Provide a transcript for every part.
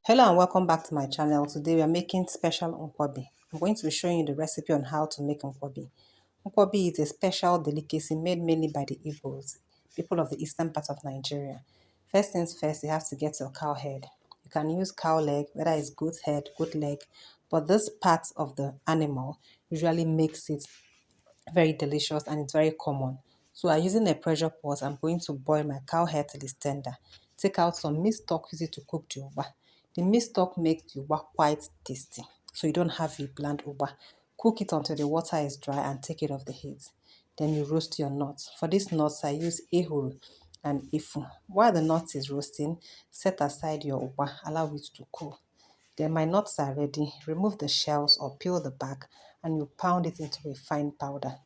Hello and welcome back to my channel. Today we are making special Nkwobi. I'm going to be showing you the recipe on how to make Nkwobi. Nkwobi is a special delicacy made mainly by the Igbos, people of the eastern part of Nigeria. First things first, you have to get your cow head. You can use cow leg, whether it's goat head, goat leg, but this part of the animal usually makes it very delicious and it's very common. So I'm using a pressure pot. I'm going to boil my cow hair till it's tender. Take out some meat stock, use it to cook the uba. The meat stock makes the uba quite tasty, so you don't have a bland uba. Cook it until the water is dry and take it off the heat. Then you roast your nuts. For these nuts, I use Ehuru and Efu. While the nut is roasting, set aside your uba, allow it to cool. Then my nuts are ready. Remove the shells or peel the back and you pound it into a fine powder.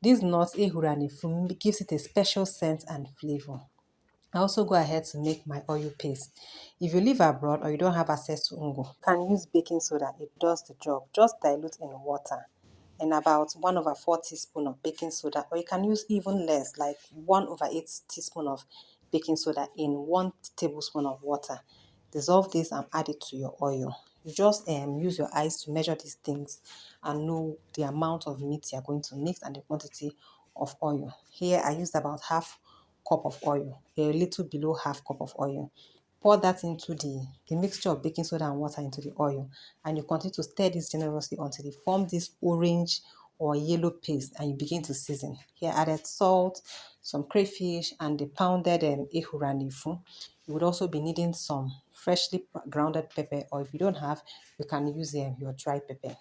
These nuts, ehuru and ifu, gives it a special scent and flavor. I also go ahead to make my oil paste. If you live abroad or you don't have access to ungo, you can use baking soda. It does the job. Just dilute in water and about 1 over 4 teaspoon of baking soda, or you can use even less, like 1 over 8 teaspoon of baking soda in 1 tablespoon of water. Dissolve this and add it to your oil. You just use your eyes to measure these things and know the amount of meat you're going to mix and the quantity of oil. Here I used about half cup of oil, a little below half cup of oil. Pour that into the mixture of baking soda and water into the oil, and you continue to stir this generously until they form this orange or yellow paste, and you begin to season. Here I added salt, some crayfish, and the pounded ehuru and ifu. You would also be needing some freshly grounded pepper, or if you don't have, you can use your dry pepper.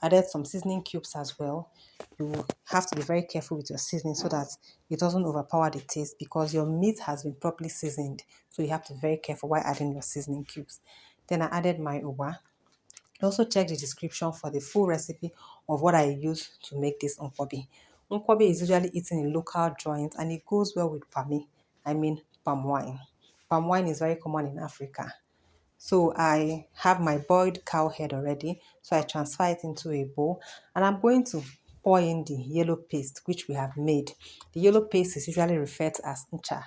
Added some seasoning cubes as well. You have to be very careful with your seasoning so that it doesn't overpower the taste, because your meat has been properly seasoned. So you have to be very careful while adding your seasoning cubes. Then I added my uba. Also check the description for the full recipe of what I use to make this nkwobi. Nkwobi is usually eaten in local joints and it goes well with palm wine. Palm wine is very common in Africa. So I have my boiled cow head already. So I transfer it into a bowl and I'm going to pour in the yellow paste which we have made. The yellow paste is usually referred to as ncha.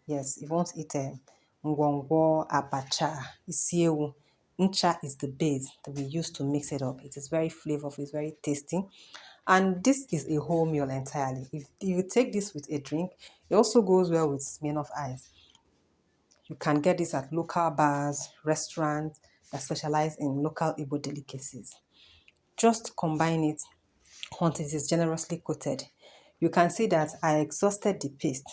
Yes, if you want to eat ngwongwo, abacha, isiewu, ncha is the base that we use to mix it up. It is very flavorful, it's very tasty. And this is a whole meal entirely. If you take this with a drink, it also goes well with Smirnoff Ice. You can get this at local bars, restaurants that specialize in local Igbo delicacies. Just combine it until it is generously coated. You can see that I exhausted the paste.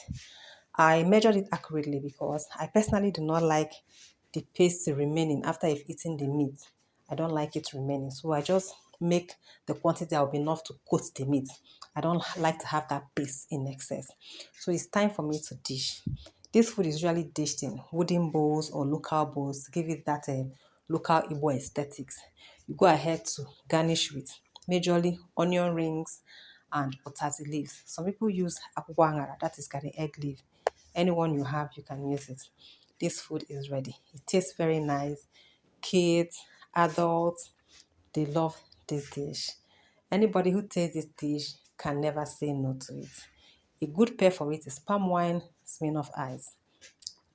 I measured it accurately because I personally do not like the paste remaining after I've eaten the meat. I don't like it remaining. So I just make the quantity that will be enough to coat the meat. I don't like to have that paste in excess. So it's time for me to dish. This food is usually dished in wooden bowls or local bowls to give it that local Igbo aesthetics. You go ahead to garnish with majorly onion rings and utazi leaves. Some people use akwukwo angara, that is carry egg leaf. Anyone you have, you can use it. This food is ready. It tastes very nice. Kids, adults, they love this dish. Anybody who tastes this dish can never say no to it. A good pair for it is palm wine, Smirnoff Ice.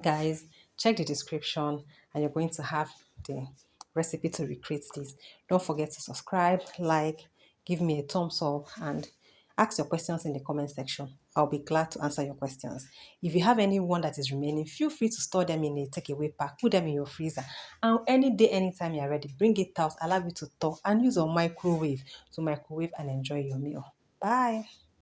Guys, check the description and you're going to have the recipe to recreate this. Don't forget to subscribe, like, give me a thumbs up, and ask your questions in the comment section. I'll be glad to answer your questions. If you have anyone that is remaining, feel free to store them in a takeaway pack, put them in your freezer, and any day, anytime you're ready, bring it out, allow it to thaw, and use your microwave to microwave and enjoy your meal. Bye.